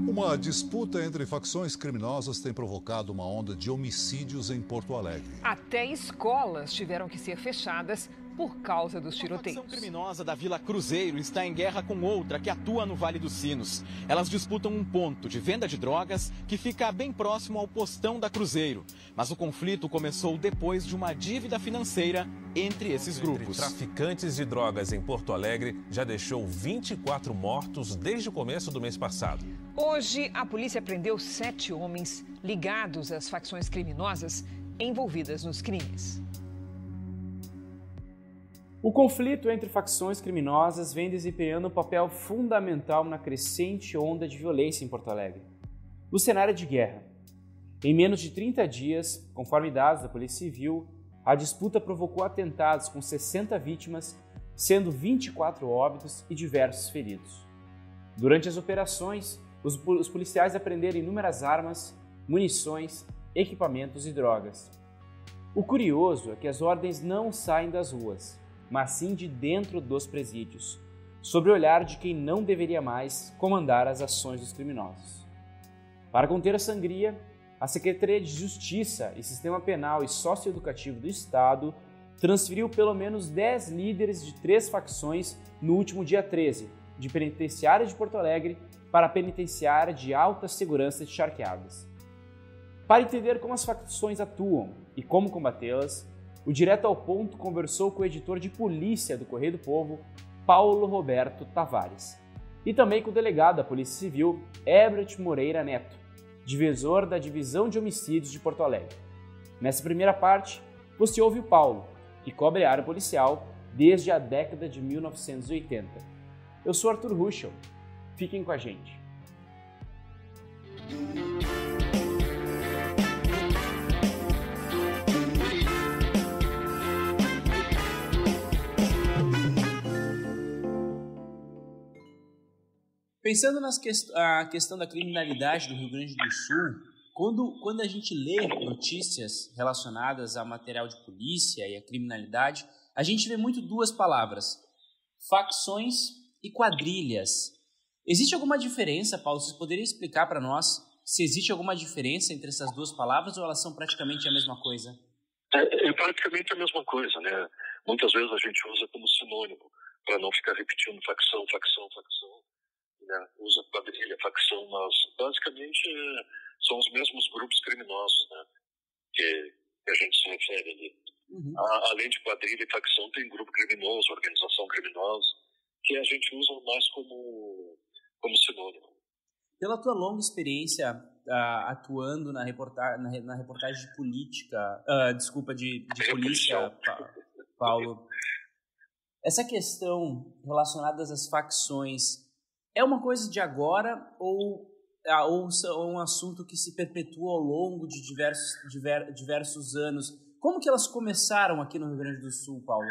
Uma disputa entre facções criminosas tem provocado uma onda de homicídios em Porto Alegre. Até escolas tiveram que ser fechadas por causa dos tiroteios. A facção criminosa da Vila Cruzeiro está em guerra com outra que atua no Vale dos Sinos. Elas disputam um ponto de venda de drogas que fica bem próximo ao postão da Cruzeiro. Mas o conflito começou depois de uma dívida financeira entre esses grupos. Traficantes de drogas em Porto Alegre já deixou 24 mortos desde o começo do mês passado. Hoje, a polícia prendeu 7 homens ligados às facções criminosas envolvidas nos crimes. O conflito entre facções criminosas vem desempenhando um papel fundamental na crescente onda de violência em Porto Alegre. No cenário de guerra, em menos de 30 dias, conforme dados da Polícia Civil, a disputa provocou atentados com 60 vítimas, sendo 24 óbitos e diversos feridos. Durante as operações, os policiais apreenderam inúmeras armas, munições, equipamentos e drogas. O curioso é que as ordens não saem das ruas, mas sim de dentro dos presídios, sob o olhar de quem não deveria mais comandar as ações dos criminosos. Para conter a sangria, a Secretaria de Justiça e Sistema Penal e Socioeducativo do Estado transferiu pelo menos 10 líderes de 3 facções no último dia 13, de penitenciária de Porto Alegre para a penitenciária de alta segurança de Charqueadas. Para entender como as facções atuam e como combatê-las, o Direto ao Ponto conversou com o editor de polícia do Correio do Povo, Paulo Roberto Tavares, e também com o delegado da Polícia Civil, Herbert Moreira Neto, divisor da Divisão de Homicídios de Porto Alegre. Nessa primeira parte, você ouve o Paulo, que cobre a área policial desde a década de 1980. Eu sou Arthur Ruschel. Fiquem com a gente. Pensando na questão da criminalidade do Rio Grande do Sul, quando a gente lê notícias relacionadas a material de polícia e a criminalidade, a gente vê muito 2 palavras: facções e quadrilhas. Existe alguma diferença, Paulo? Vocês poderiam explicar para nós se existe alguma diferença entre essas 2 palavras ou elas são praticamente a mesma coisa? É praticamente a mesma coisa, né? Muitas vezes a gente usa como sinônimo, para não ficar repetindo facção, né? Usa quadrilha, facção, mas basicamente são os mesmos grupos criminosos, né? Que a gente se refere ali. Além de quadrilha e facção, tem grupo criminoso, organização criminosa, que a gente usa mais como sinônimo. Pela tua longa experiência atuando na reportagem de política, de polícia, Paulo, essa questão relacionada às facções é uma coisa de agora ou um assunto que se perpetua ao longo de diversos anos? Como que elas começaram aqui no Rio Grande do Sul, Paulo?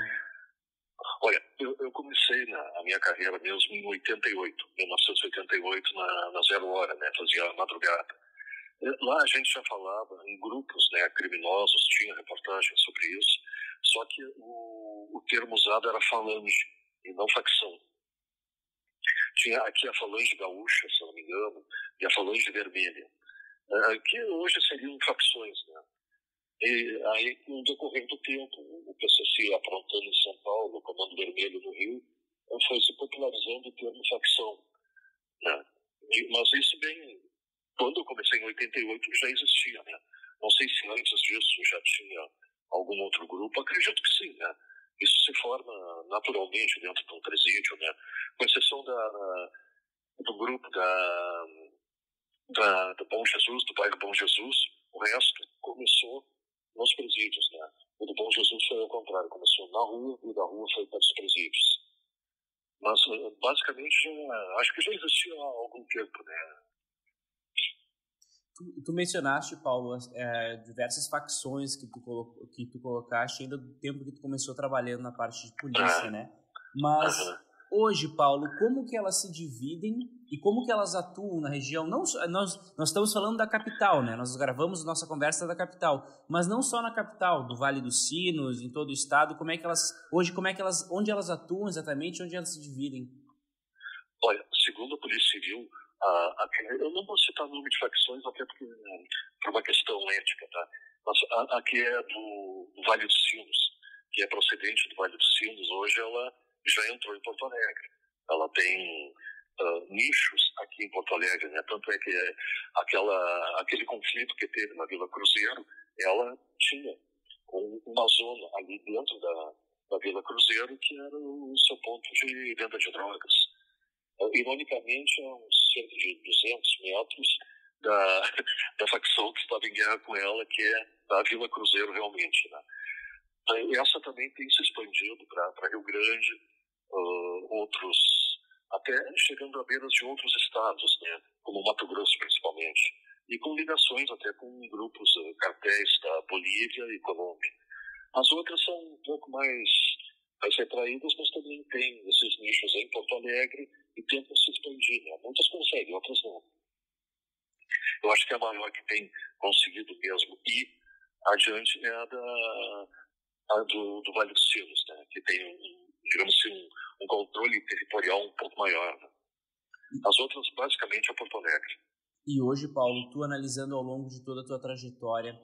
Olha, eu comecei a minha carreira mesmo em 1988, na Zero Hora, né? Fazia a madrugada. Lá a gente já falava em grupos, né, criminosos, tinha reportagens sobre isso, só que o termo usado era falange e não facção. Tinha aqui a falange gaúcha, se eu não me engano, e a falange vermelha, que hoje seriam facções, né? E aí, com o decorrer do tempo, o PCC aprontando em São Paulo, o Comando Vermelho no Rio, foi se popularizando o termo facção, né? Mas isso quando eu comecei em 88 já existia, né? Não sei se antes disso já tinha algum outro grupo, acredito que sim, né? Isso se forma naturalmente dentro de um presídio, né? Com exceção do grupo do Bom Jesus, do bairro Bom Jesus, o resto começou nos presídios, né? O do Bom Jesus foi ao contrário, começou na rua e da rua foi para os presídios. Mas, basicamente, acho que já existia há algum tempo, né? Tu mencionaste, Paulo, diversas facções que tu colocaste ainda do tempo que tu começou trabalhando na parte de polícia, né? Mas hoje, Paulo, como que elas se dividem e como que elas atuam na região? Não, nós estamos falando da capital, né? Nós gravamos nossa conversa da capital, mas não só na capital, do Vale dos Sinos, em todo o estado. Onde elas atuam exatamente, onde elas se dividem? Olha, segundo a Polícia Civil, eu não vou citar nome de facções, até porque por uma questão ética, tá? Mas aqui é do Vale dos Sinos, que é procedente do Vale dos Sinos. Hoje ela já entrou em Porto Alegre. Ela tem nichos aqui em Porto Alegre, né? Tanto é que aquele conflito que teve na Vila Cruzeiro, ela tinha uma zona ali dentro da Vila Cruzeiro que era o seu ponto de venda de drogas. Ironicamente, a uns cerca de 200 metros da facção que estava em guerra com ela, que é a Vila Cruzeiro realmente, né? Essa também tem se expandido para Rio Grande, outros, até chegando a beiras de outros estados, né, como Mato Grosso principalmente, e com ligações até com grupos cartéis da Bolívia e Colômbia. As outras são um pouco mais retraídas, mas também tem esses nichos em Porto Alegre e tentam se expandir, né? Muitas conseguem, outras não. Eu acho que a maior que tem conseguido mesmo ir adiante é a do Vale dos Sinos, né? Que tem, digamos assim, um controle territorial um pouco maior, né? As outras, basicamente, é Porto Alegre. E hoje, Paulo, tu analisando ao longo de toda a tua trajetória,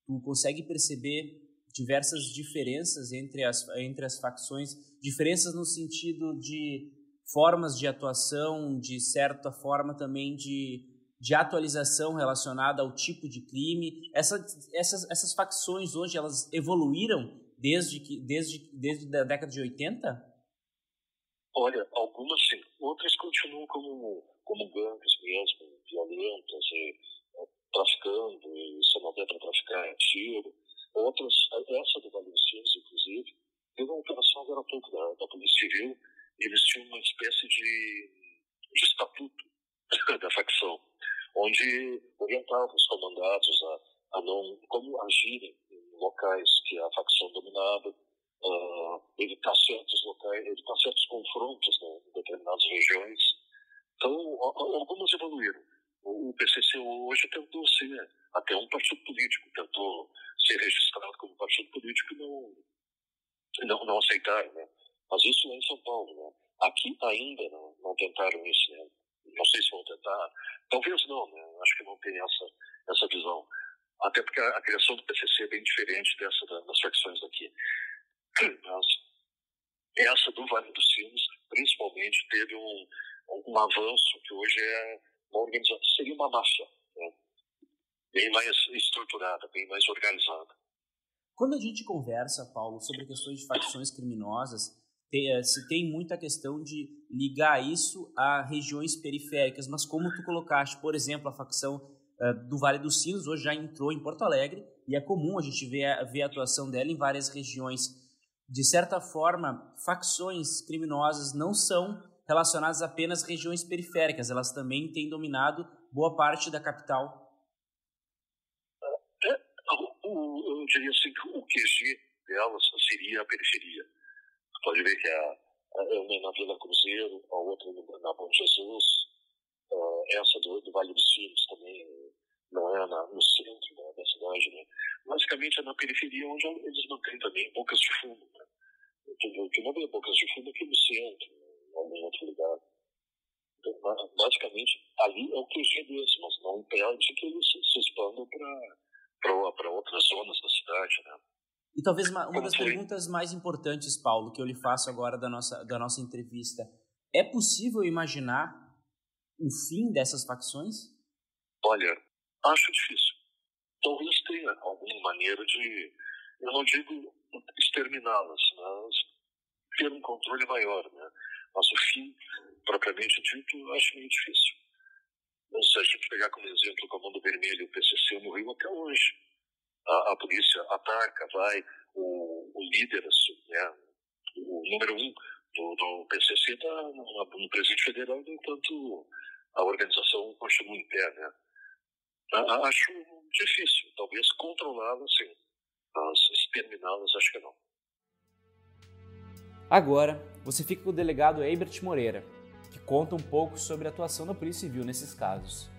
tu consegue perceber diversas diferenças entre as facções, diferenças no sentido de formas de atuação, de certa forma também de atualização relacionada ao tipo de crime. Essas facções hoje, elas evoluíram desde a década de 80? Olha, algumas sim. Outras continuam como gangues mesmo, violentas, traficando, e se não der para traficar é tiro. Outras, essa do Vale dos Sinos, inclusive, teve uma operação agora há pouco da Polícia Civil. Eles tinham uma espécie de estatuto da facção, onde orientavam os comandados a não, como agirem em locais que a facção dominava, evitar certos locais, evitar certos confrontos, né, em determinadas regiões. Então, algumas evoluíram. O PCC hoje tentou ser até um partido político, tentou ser registrado como partido político e não aceitaram, né? Mas isso lá em São Paulo, né? Aqui ainda não tentaram isso, né? Não sei se vão tentar, talvez não, né? Acho que não tem essa visão. Até porque a criação do PCC é bem diferente das facções daqui. Mas essa do Vale dos Sinos, principalmente, teve um avanço que hoje é uma organização, seria uma máfia, né? Bem mais estruturada, bem mais organizada. Quando a gente conversa, Paulo, sobre questões de facções criminosas, se tem muita questão de ligar isso a regiões periféricas, mas como tu colocaste, por exemplo, a facção do Vale dos Sinos hoje já entrou em Porto Alegre e é comum a gente ver a atuação dela em várias regiões. De certa forma, facções criminosas não são relacionadas apenas a regiões periféricas, elas também têm dominado boa parte da capital. Eu diria assim que o QG delas seria a periferia. Pode ver que uma na Vila Cruzeiro, a outra na Bom Jesus, essa do Vale dos Sinos também não é no centro, né, da cidade, né? Basicamente é na periferia, onde eles mantêm também bocas de fumo, né? O que não é bocas de fumo aqui no centro, em algum outro lugar. Então, basicamente, ali é o QG deles, mas não impede que eles se expandam para outras zonas da cidade, né? E talvez uma das perguntas mais importantes, Paulo, que eu lhe faço agora da nossa entrevista, é possível imaginar o fim dessas facções? Olha, acho difícil. Talvez tenha alguma maneira de, eu não digo exterminá-las, mas ter um controle maior, né? Mas o fim, propriamente dito, eu acho meio difícil. Se a gente pegar como exemplo o Comando Vermelho e o PCC no Rio até hoje, a polícia ataca, vai, o líder, né, o número 1 do PCC está no Presídio Federal, enquanto a organização continua em pé, né? Acho difícil, talvez controlá-las sim, mas exterminá-las acho que não. Agora, você fica com o delegado Eibert Moreira, que conta um pouco sobre a atuação da Polícia Civil nesses casos.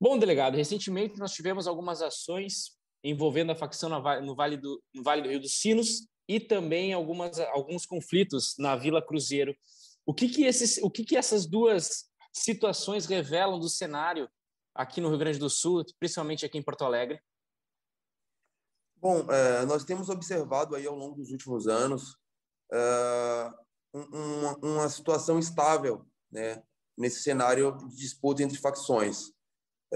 Bom, delegado, recentemente nós tivemos algumas ações envolvendo a facção no Vale do Rio dos Sinos e também alguns conflitos na Vila Cruzeiro. O que essas duas situações revelam do cenário aqui no Rio Grande do Sul, principalmente aqui em Porto Alegre? Bom, nós temos observado aí ao longo dos últimos anos uma situação estável, né, nesse cenário de disputa entre facções.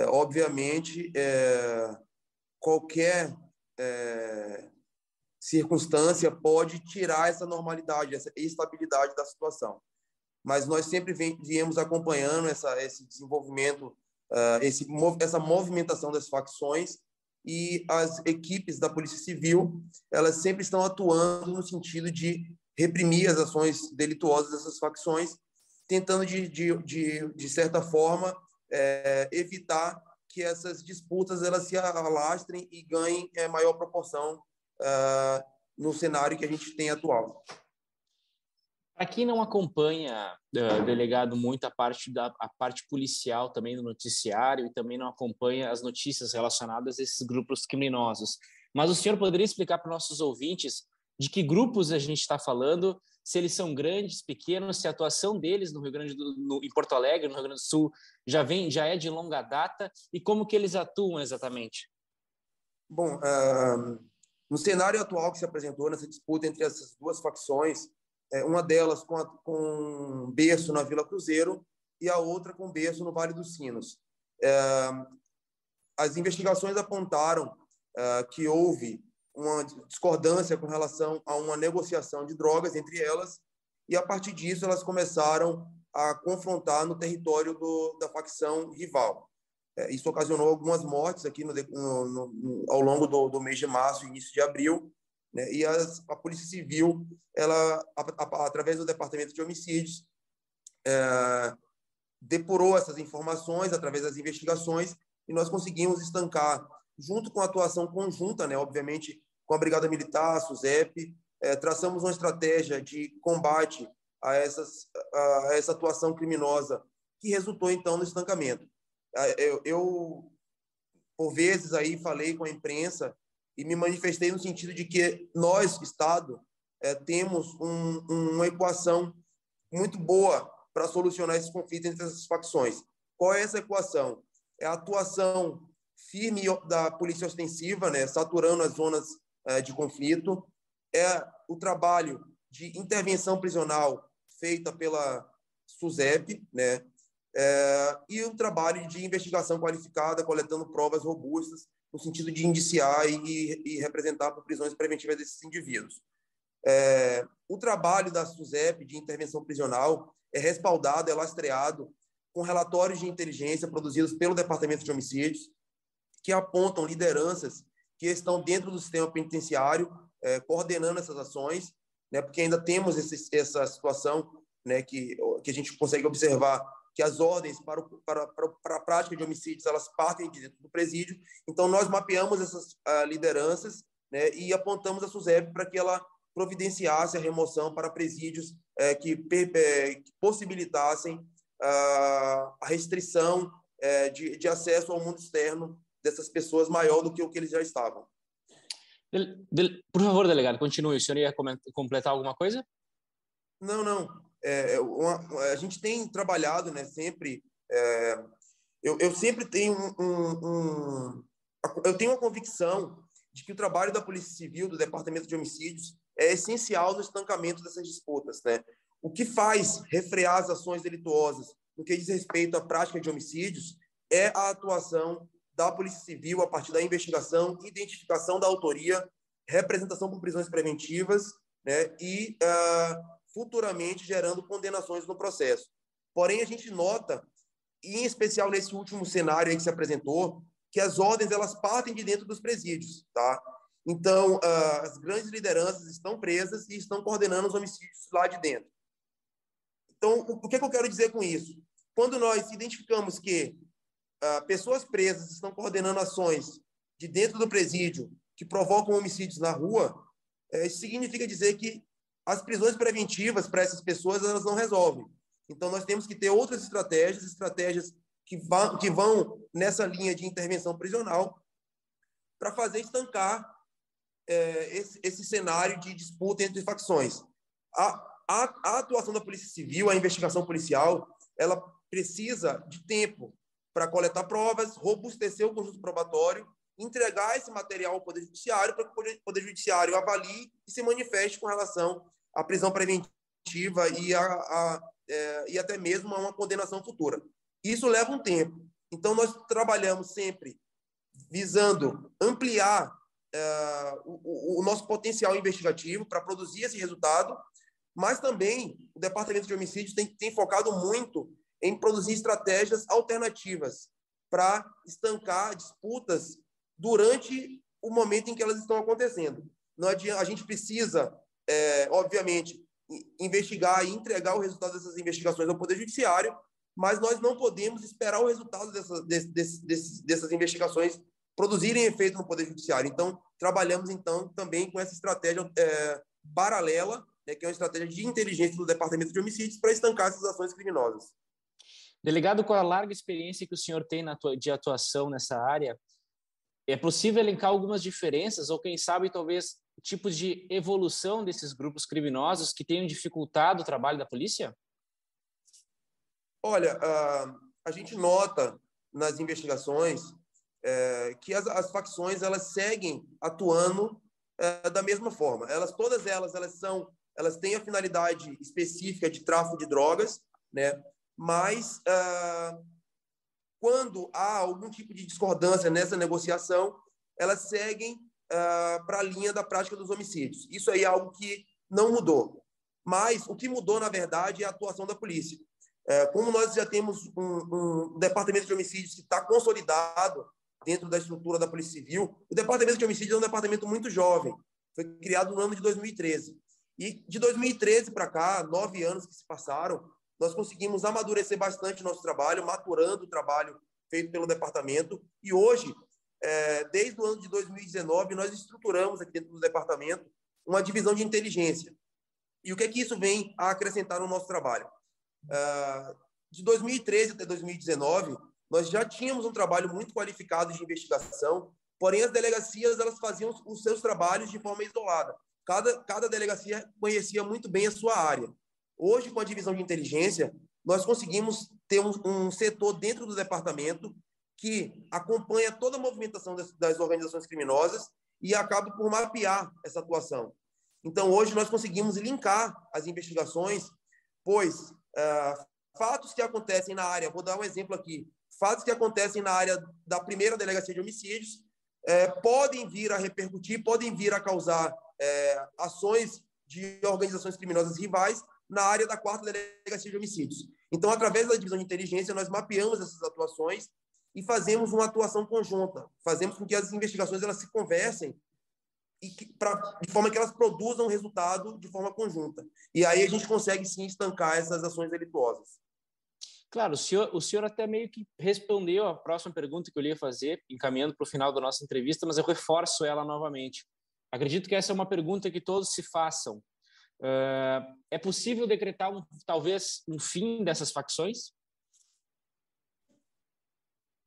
Obviamente, qualquer circunstância pode tirar essa normalidade, essa estabilidade da situação. Mas nós sempre viemos acompanhando esse desenvolvimento, essa movimentação das facções, e as equipes da Polícia Civil, elas sempre estão atuando no sentido de reprimir as ações delituosas dessas facções, tentando, de certa forma, evitar que essas disputas elas se alastrem e ganhem maior proporção no cenário que a gente tem atual. Para quem não acompanha, delegado, muito a parte policial também no noticiário e também não acompanha as notícias relacionadas a esses grupos criminosos, mas o senhor poderia explicar para nossos ouvintes de que grupos a gente está falando, se eles são grandes, pequenos, se a atuação deles em Porto Alegre, no Rio Grande do Sul, já é de longa data, e como que eles atuam exatamente? Bom, no cenário atual que se apresentou nessa disputa entre essas duas facções, uma delas com berço na Vila Cruzeiro e a outra com berço no Vale dos Sinos. As investigações apontaram que houve uma discordância com relação a uma negociação de drogas entre elas, e a partir disso elas começaram a confrontar no território da facção rival. Isso ocasionou algumas mortes aqui ao longo do mês de março e início de abril, né? E a Polícia Civil, ela, através do Departamento de Homicídios, depurou essas informações através das investigações, e nós conseguimos estancar, junto com a atuação conjunta, né, obviamente, com a Brigada Militar, a SUSEP, traçamos uma estratégia de combate a essa atuação criminosa, que resultou, então, no estancamento. Eu, por vezes, aí falei com a imprensa e me manifestei no sentido de que nós, Estado, temos uma equação muito boa para solucionar esses conflitos entre essas facções. Qual é essa equação? É a atuação firme da polícia ostensiva, né, saturando as zonas de conflito, é o trabalho de intervenção prisional feita pela SUSEP, né, e o trabalho de investigação qualificada, coletando provas robustas, no sentido de indiciar e representar por prisões preventivas desses indivíduos. O trabalho da SUSEP de intervenção prisional é respaldado, é lastreado com relatórios de inteligência produzidos pelo Departamento de Homicídios, que apontam lideranças que estão dentro do sistema penitenciário, coordenando essas ações, né, porque ainda temos essa situação, né, que a gente consegue observar que as ordens para a prática de homicídios elas partem de dentro do presídio. Então, nós mapeamos essas lideranças, né, e apontamos a SUSEP para que ela providenciasse a remoção para presídios que possibilitassem a restrição de acesso ao mundo externo dessas pessoas maior do que o que eles já estavam. Por favor, delegado, continue. O senhor ia completar alguma coisa? Não. A gente tem trabalhado, né, sempre. Eu sempre tenho eu tenho uma convicção de que o trabalho da Polícia Civil, do Departamento de Homicídios, é essencial no estancamento dessas disputas, né? O que faz refrear as ações delituosas no que diz respeito à prática de homicídios é a atuação da Polícia Civil a partir da investigação, identificação da autoria, representação por prisões preventivas, né, e futuramente gerando condenações no processo. Porém, a gente nota, e em especial nesse último cenário aí que se apresentou, que as ordens elas partem de dentro dos presídios, tá? Então, as grandes lideranças estão presas e estão coordenando os homicídios lá de dentro. Então, o que eu quero dizer com isso? Quando nós identificamos que pessoas presas estão coordenando ações de dentro do presídio que provocam homicídios na rua, isso significa dizer que as prisões preventivas para essas pessoas elas não resolvem. Então, nós temos que ter outras estratégias que vão nessa linha de intervenção prisional para fazer estancar esse cenário de disputa entre facções. A atuação da Polícia Civil, a investigação policial, ela precisa de tempo para coletar provas, robustecer o conjunto probatório, entregar esse material ao Poder Judiciário para que o Poder Judiciário avalie e se manifeste com relação à prisão preventiva e até mesmo a uma condenação futura. Isso leva um tempo. Então, nós trabalhamos sempre visando ampliar o nosso potencial investigativo para produzir esse resultado, mas também o Departamento de Homicídios tem focado muito em produzir estratégias alternativas para estancar disputas durante o momento em que elas estão acontecendo. A gente precisa, obviamente, investigar e entregar o resultado dessas investigações ao Poder Judiciário, mas nós não podemos esperar o resultado dessas investigações produzirem efeito no Poder Judiciário. Então, trabalhamos também com essa estratégia paralela, que é uma estratégia de inteligência do Departamento de Homicídios para estancar essas ações criminosas. Delegado, com a larga experiência que o senhor tem de atuação nessa área, é possível elencar algumas diferenças ou, quem sabe, talvez, tipos de evolução desses grupos criminosos que tenham dificultado o trabalho da polícia? Olha, a gente nota nas investigações que as facções elas seguem atuando da mesma forma. Todas elas têm a finalidade específica de tráfico de drogas, né? Mas quando há algum tipo de discordância nessa negociação, elas seguem para a linha da prática dos homicídios. Isso aí é algo que não mudou. Mas o que mudou, na verdade, é a atuação da polícia. Como nós já temos um departamento de homicídios que está consolidado dentro da estrutura da Polícia Civil, o departamento de homicídios é um departamento muito jovem. Foi criado no ano de 2013. E de 2013 para cá, 9 anos que se passaram, nós conseguimos amadurecer bastante o nosso trabalho, maturando o trabalho feito pelo departamento. E hoje, desde o ano de 2019, nós estruturamos aqui dentro do departamento uma divisão de inteligência. E o que é que isso vem a acrescentar no nosso trabalho? De 2013 até 2019, nós já tínhamos um trabalho muito qualificado de investigação, porém as delegacias elas faziam os seus trabalhos de forma isolada. Cada delegacia conhecia muito bem a sua área. Hoje, com a divisão de inteligência, nós conseguimos ter um setor dentro do departamento que acompanha toda a movimentação das organizações criminosas e acaba por mapear essa atuação. Então, hoje, nós conseguimos linkar as investigações, pois fatos que acontecem na área, vou dar um exemplo aqui, fatos que acontecem na área da primeira delegacia de homicídios podem vir a repercutir, podem vir a causar ações de organizações criminosas rivais na área da quarta delegacia de homicídios. Então, através da divisão de inteligência, nós mapeamos essas atuações e fazemos uma atuação conjunta. Fazemos com que as investigações elas se conversem de forma que elas produzam resultado de forma conjunta. E aí a gente consegue, sim, estancar essas ações delituosas. Claro, o senhor até meio que respondeu a próxima pergunta que eu ia fazer, encaminhando para o final da nossa entrevista, mas eu reforço ela novamente. Acredito que essa é uma pergunta que todos se façam. É possível decretar talvez um fim dessas facções?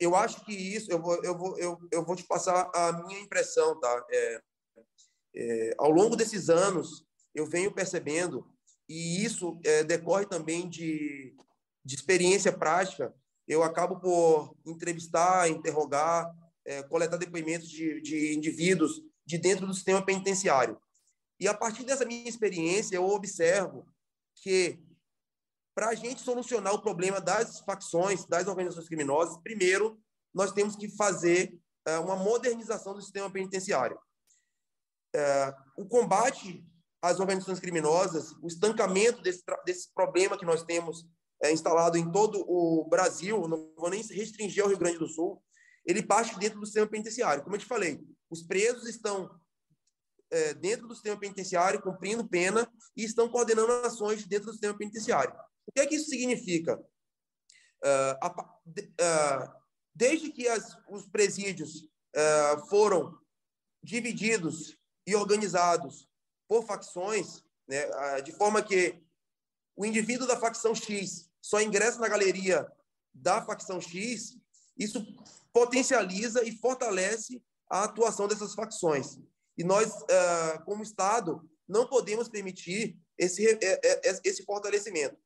Eu acho que isso, eu vou te passar a minha impressão, tá? Ao longo desses anos, eu venho percebendo, e isso decorre também de experiência prática, eu acabo por entrevistar, interrogar, coletar depoimentos de indivíduos de dentro do sistema penitenciário. E a partir dessa minha experiência, eu observo que, para a gente solucionar o problema das facções, das organizações criminosas, primeiro, nós temos que fazer uma modernização do sistema penitenciário. O combate às organizações criminosas, o estancamento desse problema que nós temos instalado em todo o Brasil, não vou nem restringir ao Rio Grande do Sul, ele parte dentro do sistema penitenciário. Como eu te falei, os presos estão dentro do sistema penitenciário, cumprindo pena, e estão coordenando ações dentro do sistema penitenciário. O que é que isso significa? Desde que os presídios foram divididos e organizados por facções, né, de forma que o indivíduo da facção X só ingressa na galeria da facção X, isso potencializa e fortalece a atuação dessas facções. E nós, como Estado, não podemos permitir esse fortalecimento.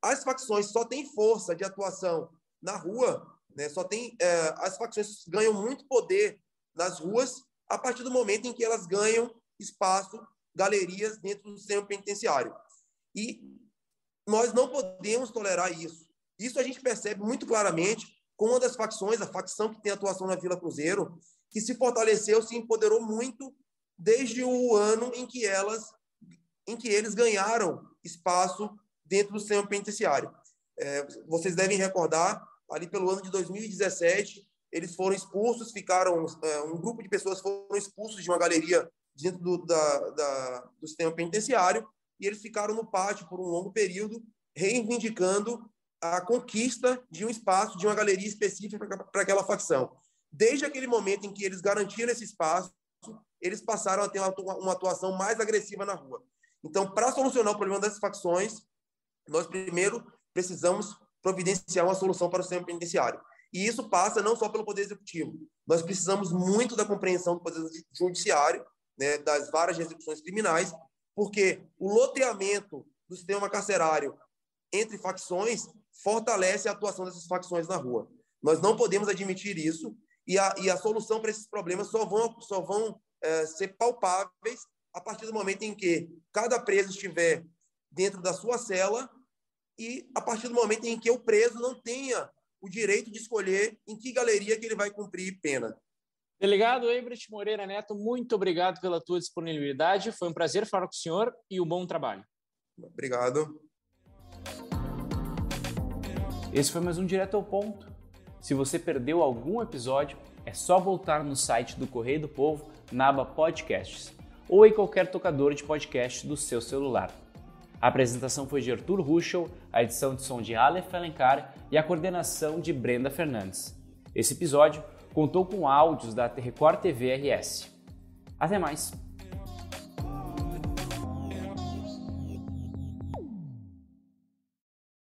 As facções só têm força de atuação na rua, né? As facções ganham muito poder nas ruas a partir do momento em que elas ganham espaço, galerias dentro do sistema penitenciário. E nós não podemos tolerar isso. Isso a gente percebe muito claramente com uma das facções, a facção que tem atuação na Vila Cruzeiro, que se fortaleceu, se empoderou muito desde o ano em que eles ganharam espaço dentro do sistema penitenciário. Vocês devem recordar, ali pelo ano de 2017, eles foram expulsos, um grupo de pessoas foram expulsos de uma galeria dentro do sistema penitenciário, e eles ficaram no pátio por um longo período, reivindicando a conquista de um espaço, de uma galeria específica para aquela facção. Desde aquele momento em que eles garantiram esse espaço, eles passaram a ter uma atuação mais agressiva na rua. Então, para solucionar o problema dessas facções, nós primeiro precisamos providenciar uma solução para o sistema penitenciário. E isso passa não só pelo Poder Executivo. Nós precisamos muito da compreensão do Poder Judiciário, né, das várias execuções criminais, porque o loteamento do sistema carcerário entre facções fortalece a atuação dessas facções na rua. Nós não podemos admitir isso, e a solução para esses problemas só vão ser palpáveis a partir do momento em que cada preso estiver dentro da sua cela e a partir do momento em que o preso não tenha o direito de escolher em que galeria que ele vai cumprir pena. Delegado Eybert Moreira Neto, muito obrigado pela tua disponibilidade. Foi um prazer falar com o senhor e um bom trabalho. Obrigado. Esse foi mais um Direto ao Ponto. Se você perdeu algum episódio, é só voltar no site do Correio do Povo, na aba Podcasts, ou em qualquer tocador de podcast do seu celular. A apresentação foi de Arthur Ruschel, a edição de som de Aleph Alencar e a coordenação de Brenda Fernandes. Esse episódio contou com áudios da Record TV RS. Até mais!